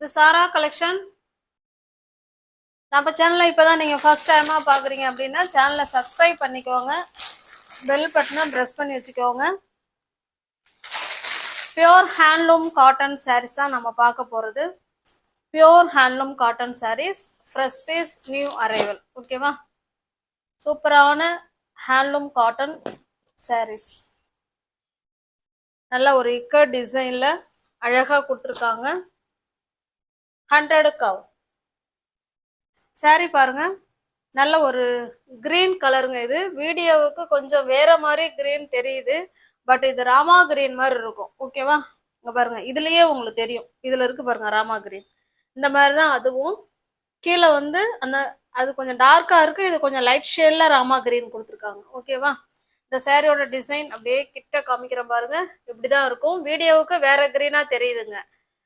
இது சாரா கலெக்ஷன். நம்ம சேனலை இப்போதான் நீங்கள் ஃபர்ஸ்ட் டைமாக பார்க்குறீங்க அப்படின்னா சேனலை சப்ஸ்கிரைப் பண்ணிக்கோங்க, பெல் பட்டனை ப்ரெஸ் பண்ணி வச்சுக்கோங்க. பியோர் ஹேண்ட்லூம் காட்டன் சாரீஸ் தான் நம்ம பார்க்க போகிறது. Pure handloom cotton sarees, fresh piece, new arrival. ஓகேவா? சூப்பரான ஹேண்ட்லூம் காட்டன் சாரீஸ், நல்ல ஒரு இக்கட் டிசைனில் அழகாக கொடுத்துருக்காங்க. 100 கவ் சாரீ பாருங்க, நல்ல ஒரு கிரீன் கலருங்க. இது வீடியோவுக்கு கொஞ்சம் வேற மாதிரி கிரீன் தெரியுது, பட் இது ராமா கிரீன் மாதிரி இருக்கும். ஓகேவா? இங்க பாருங்க, இதுலயே உங்களுக்கு தெரியும், இதுல இருக்கு பாருங்க ராமா கிரீன். இந்த மாதிரி தான் அதுவும். கீழே வந்து அது கொஞ்சம் டார்க்கா இருக்கு, இது கொஞ்சம் லைட் ஷேட்ல ராமா கிரீன் கொடுத்துருக்காங்க. ஓகேவா? இந்த சாரியோட டிசைன் அப்படியே கிட்ட காமிக்கிறேன் பாருங்க, இப்படிதான் இருக்கும். வீடியோவுக்கு வேற கிரீனா தெரியுதுங்க.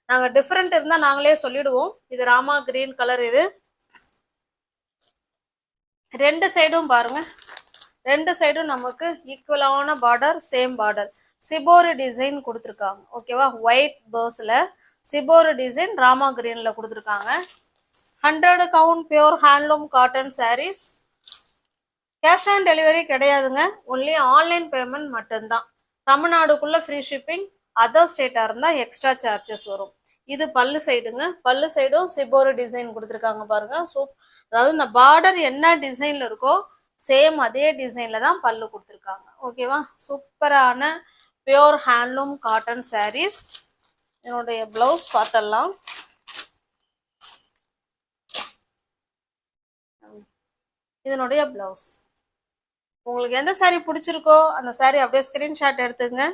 நாங்க டிஃப்ரெண்ட் இருந்தா நாங்களே சொல்லிடுவோம். இது ராமா கிரீன் கலர். இது ரெண்டு சைடும் பாருங்க, ரெண்டு சைடும் நமக்கு ஈக்குவலான border, same border, shibori design கொடுத்துருக்காங்க. ஓகேவா? ஒயிட் பேர்ஸ்ல சிபோரி டிசைன் ராமா கிரீன்ல கொடுத்துருக்காங்க. 100 count pure handloom cotton sarees. Cash on delivery கிடையாதுங்க, ஒன்லி ஆன்லைன் பேமெண்ட் மட்டும்தான். தமிழ்நாடுக்குள்ள ஃப்ரீ ஷிப்பிங், அதர் ஸ்டேட்டாக இருந்தால் எக்ஸ்ட்ரா சார்ஜஸ் வரும். இது பல்லு சைடுங்க, பல்லு சைடும் சிபோரி டிசைன் கொடுத்துருக்காங்க பாருங்க. அதாவது இந்த பார்டர் என்ன டிசைன்ல இருக்கோ சேம் அதே டிசைன்ல தான் பல்லு கொடுத்துருக்காங்க. ஓகேவா? சூப்பரான பியோர் ஹேண்ட்லூம் காட்டன் சாரீஸ். என்னுடைய பிளவுஸ் பார்த்தலாம். இதனுடைய பிளவுஸ் உங்களுக்கு எந்த சாரீ பிடிச்சிருக்கோ அந்த சாரீ அப்படியே ஸ்கிரீன்ஷாட் எடுத்துங்க,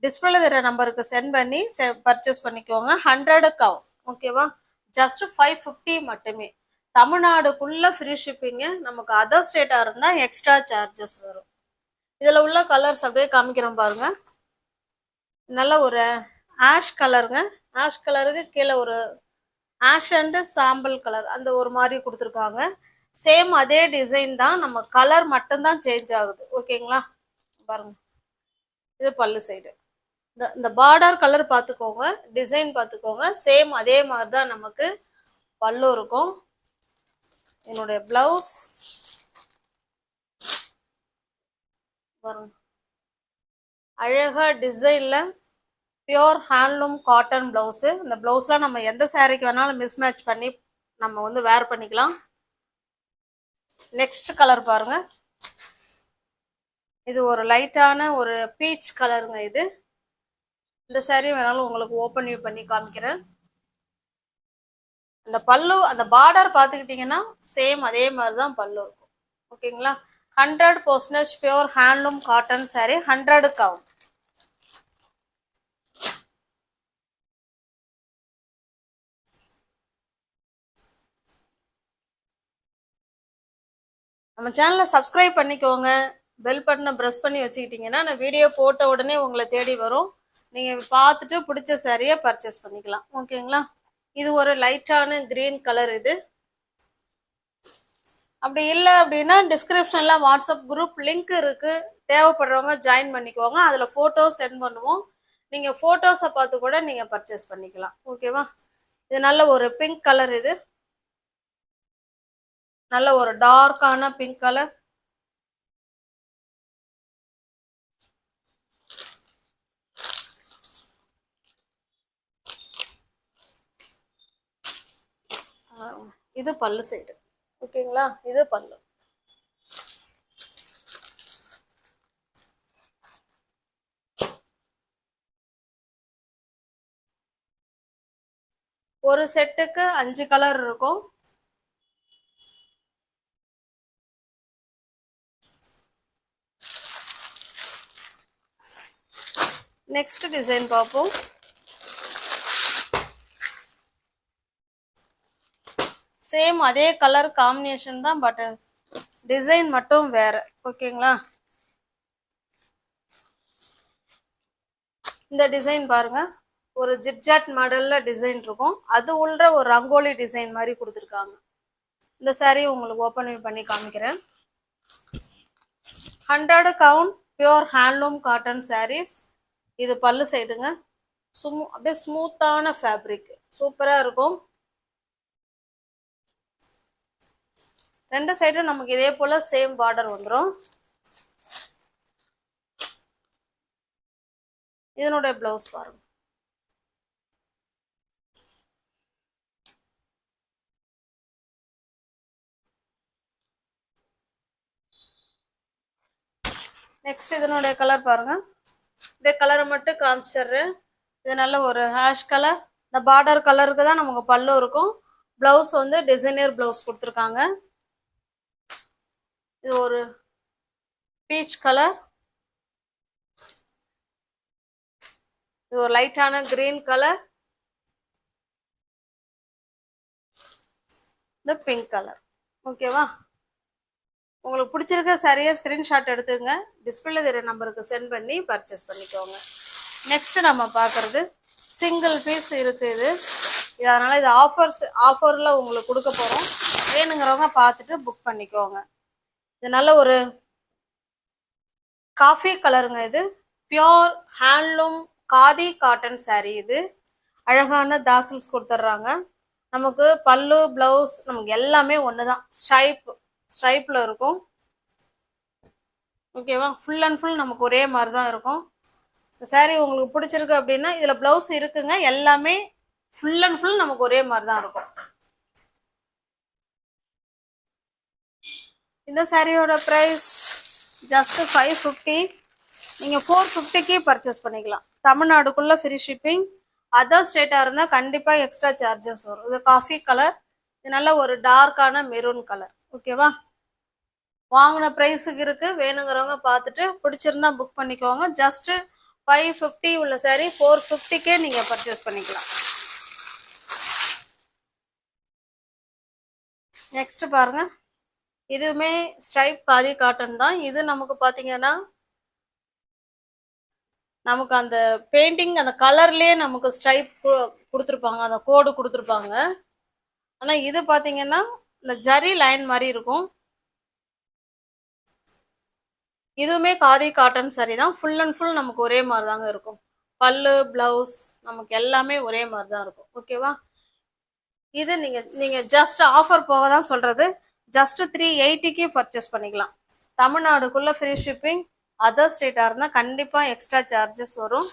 டிஸ்பிளேல தர நம்பருக்கு சென்ட் பண்ணி பர்ச்சேஸ் பண்ணிக்கோங்க. 100 கவ். ஓகேவா? ஜஸ்ட் 550 மட்டுமே. தமிழ்நாடுக்குள்ள ஃப்ரீ ஷிப்பிங்கு, நமக்கு அதர் ஸ்டேட்டா இருந்தா எக்ஸ்ட்ரா சார்ஜஸ் வரும். இதுல உள்ள கலர்ஸ் அப்படியே காமிக்கிறோம் பாருங்க. நல்ல ஒரு ஆஷ் கலருங்க, ஆஷ் கலருக்கு கீழே ஒரு ஆஷ் அண்ட் சாம்பல் கலர், அந்த ஒரு மாதிரி கொடுத்துருக்காங்க. சேம் அதே டிசைன் தான், நம்ம கலர் மட்டும்தான் சேஞ்ச் ஆகுது. ஓகேங்களா? பாருங்க, இது பல்லு சைடு. இந்த பார்டர் கலர் பார்த்துக்கோங்க, டிசைன் பார்த்துக்கோங்க, சேம் அதே மாதிரி தான் நமக்கு பல்லு இருக்கும். என்னுடைய பிளவுஸ் பாருங்க, அழகா டிசைன்ல பியோர் ஹேண்ட்லூம் காட்டன் பிளவுஸு. இந்த பிளவுஸ்லாம் நம்ம எந்த சாரீக்கு வேணாலும் மிஸ்மேட்ச் பண்ணி நம்ம வந்து வேர் பண்ணிக்கலாம். நெக்ஸ்ட் கலர் பாருங்க, இது ஒரு லைட்டான ஒரு பீச் கலருங்க. இது இந்த சாரீ வேணாலும் உங்களுக்கு ஓப்பன் வியூ பண்ணி காமிக்கிறேன். அந்த பல்லு, அந்த பார்டர் பார்த்துக்கிட்டிங்கன்னா சேம் அதே மாதிரி தான் பல்லு இருக்கும். ஓகேங்களா? 100% பியோர் ஹேண்ட்லூம் காட்டன் சாரீ, 100 கவ். நம்ம சேனலை சப்ஸ்கிரைப் பண்ணிக்கோங்க, பெல் பட்டனை ப்ரெஸ் பண்ணி வச்சுக்கிட்டிங்கன்னா நான் வீடியோ போட்ட உடனே உங்களை தேடி வரும். நீங்கள் பார்த்துட்டு பிடிச்ச சாரியை பர்ச்சேஸ் பண்ணிக்கலாம். ஓகேங்களா? இது ஒரு லைட்டான கிரீன் கலர். இது அப்படி இல்லை அப்படின்னா டிஸ்கிரிப்ஷன்ல வாட்ஸ்அப் குரூப் லிங்க் இருக்கு, தேவைப்படுறவங்க ஜாயின் பண்ணிக்கோங்க. அதில் ஃபோட்டோ சென்ட் பண்ணுவோம், நீங்கள் ஃபோட்டோஸை பார்த்து கூட நீங்கள் பர்ச்சேஸ் பண்ணிக்கலாம். ஓகேவா? இது நல்ல ஒரு பிங்க் கலர். இது நல்ல ஒரு டார்க்கான பிங்க் கலர். இது பல்லு சைடு. ஓகேங்களா? இது பல்லு. ஒரு செட்டுக்கு 5 கலர் இருக்கும். நெக்ஸ்ட் டிசைன் பார்ப்போம். சேம் அதே கலர் காம்பினேஷன் தான், பட் டிசைன் மட்டும் வேற. ஓகேங்களா? இந்த டிசைன் பாருங்க, ஒரு ஜிக்ஜாட் மாடல்ல டிசைன் இருக்கும், அது உள்ள ஒரு ரங்கோலி டிசைன் மாதிரி கொடுத்துருக்காங்க. இந்த சாரீ உங்களுக்கு ஓப்பன் பண்ணி காமிக்கிறேன். 100 count pure handloom cotton sarees. இது பல்லு சைடுங்க, அப்படியே ஸ்மூத்தான ஃபேப்ரிக். சூப்பரா இருக்கும். ரெண்டு சைடும் நமக்கு இதே போல சேம் பார்டர் வந்துடும். இதனுடைய பிளவுஸ் பாருங்க. நெக்ஸ்ட் இதனுடைய கலர் பாருங்க. இந்த கலரை மட்டும் காமிச்சிடுறேன். இது நல்ல ஒரு ஹேஷ் கலர். இந்த பார்டர் கலருக்கு தான் நமக்கு பல்லு இருக்கும். பிளவுஸ் வந்து டிசைனர் பிளவுஸ் கொடுத்துருக்காங்க. இது ஒரு பீச் கலர். இது ஒரு லைட்டான கிரீன் கலர். இந்த பிங்க் கலர். ஓகேவா? உங்களுக்கு பிடிச்சிருக்க சரியாக ஸ்க்ரீன்ஷாட் எடுத்துங்க. டிஸ்பிளே தெரிய நம்பருக்கு சென்ட் பண்ணி பர்ச்சேஸ் பண்ணிக்கோங்க. நெக்ஸ்ட் நம்ம பார்க்குறது சிங்கிள் பீஸ் இருக்குது. அதனால் இது ஆஃபரில் உங்களுக்கு கொடுக்க போகிறோம். வேணுங்கிறவங்க பார்த்துட்டு புக் பண்ணிக்கோங்க. இது நல்ல ஒரு காஃபி கலருங்க. இது pure handloom khadi cotton sari. இது அழகான தாசில்ஸ் கொடுத்துட்றாங்க. நமக்கு பல்லு பிளவுஸ் நமக்கு எல்லாமே ஒன்று தான். ஸ்ட்ரைப்பில் இருக்கும். ஓகேவா? ஃபுல் அண்ட் ஃபுல் நமக்கு ஒரே மாதிரி தான் இருக்கும். இந்த சாரீ உங்களுக்கு பிடிச்சிருக்கு அப்படின்னா இதில் ப்ளவுஸ் இருக்குங்க. எல்லாமே ஃபுல் அண்ட் ஃபுல் நமக்கு ஒரே மாதிரி தான் இருக்கும். இந்த சாரியோட ப்ரைஸ் ஜஸ்ட் 550. நீங்கள் 450க்கு பர்ச்சேஸ் பண்ணிக்கலாம். தமிழ்நாடுக்குள்ளே ஃப்ரீ ஷிப்பிங். அதர் ஸ்டேட்டாக இருந்தால் கண்டிப்பாக எக்ஸ்ட்ரா சார்ஜஸ் வரும். இது காஃபி கலர். இது நல்ல ஒரு டார்க்கான மெரூன் கலர். ஓகேவா? வாங்கின ப்ரைஸுக்கு இருக்குது. வேணுங்கிறவங்க பார்த்துட்டு பிடிச்சிருந்தா புக் பண்ணிக்கோங்க. ஜஸ்ட்டு 550 உள்ள சாரீ 450க்கே நீங்கள் பர்ச்சேஸ் பண்ணிக்கலாம். நெக்ஸ்ட் பாருங்க. இதுவுமே ஸ்ட்ரைப் காதி காட்டன் தான். இது நமக்கு பார்த்தீங்கன்னா நமக்கு அந்த பெயிண்டிங் அந்த கலர்லேயே நமக்கு ஸ்ட்ரைப் கொடுத்துருப்பாங்க. அந்த கோடு கொடுத்துருப்பாங்க. ஆனால் இது பார்த்தீங்கன்னா இந்த ஜரி லைன் மாதிரி இருக்கும். இதுவுமே காதி காட்டன் சாரி தான். ஃபுல் அண்ட் ஃபுல் நமக்கு ஒரே மாதிரி தாங்க இருக்கும். பல்லு பிளவுஸ் நமக்கு எல்லாமே ஒரே மாதிரி தான் இருக்கும். ஓகேவா? இது நீங்கள் ஜஸ்ட் ஆஃபர் போக தான் சொல்கிறது. ஜஸ்ட் 380க்கு பர்ச்சேஸ் பண்ணிக்கலாம். தமிழ்நாடுக்குள்ளே ஃப்ரீ ஷிப்பிங். அதர் ஸ்டேட்டாக இருந்தால் கண்டிப்பாக எக்ஸ்ட்ரா சார்ஜஸ் வரும்.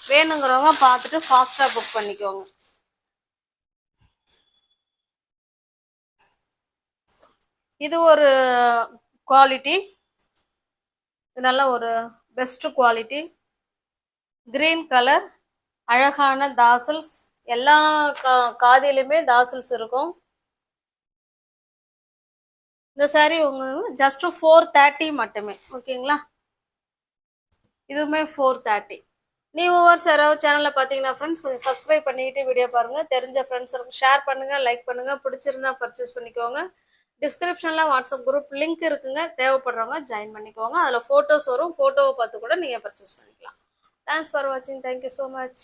வேணுங்கிறவங்க பார்த்துட்டு ஃபாஸ்ட்டாக புக் பண்ணிக்கோங்க. இது ஒரு குவாலிட்டி. இது நல்ல ஒரு பெஸ்ட் குவாலிட்டி. Green colour. அழகான தாசல்ஸ். எல்லா காதிலுமே தாசல்ஸ் இருக்கும். இந்த சாரீ உங்களுக்கு ஜஸ்ட் 430 மட்டுமே. ஓகேங்களா? இதுவுமே 430. ஒவ்வொரு யாராவது சேனலில் பார்த்தீங்கன்னா ஃப்ரெண்ட்ஸ் கொஞ்சம் சப்ஸ்கிரைப் பண்ணிக்கிட்டு வீடியோ பாருங்கள். தெரிஞ்ச ஃப்ரெண்ட்ஸுக்கு ஷேர் பண்ணுங்கள், லைக் பண்ணுங்கள். பிடிச்சிருந்தா பர்ச்சேஸ் பண்ணிக்கோங்க. டிஸ்கிரிப்ஷனில் வாட்ஸ்அப் குரூப் லிங்க் இருக்குங்க. தேவைப்படுறவங்க ஜாயின் பண்ணிக்கோங்க. அதில் ஃபோட்டோஸ் வரும். ஃபோட்டோவை பார்த்து கூட நீங்கள் பர்ச்சேஸ் பண்ணிக்கலாம். தேங்க்ஸ் ஃபார் வாட்சிங். Thank you so much.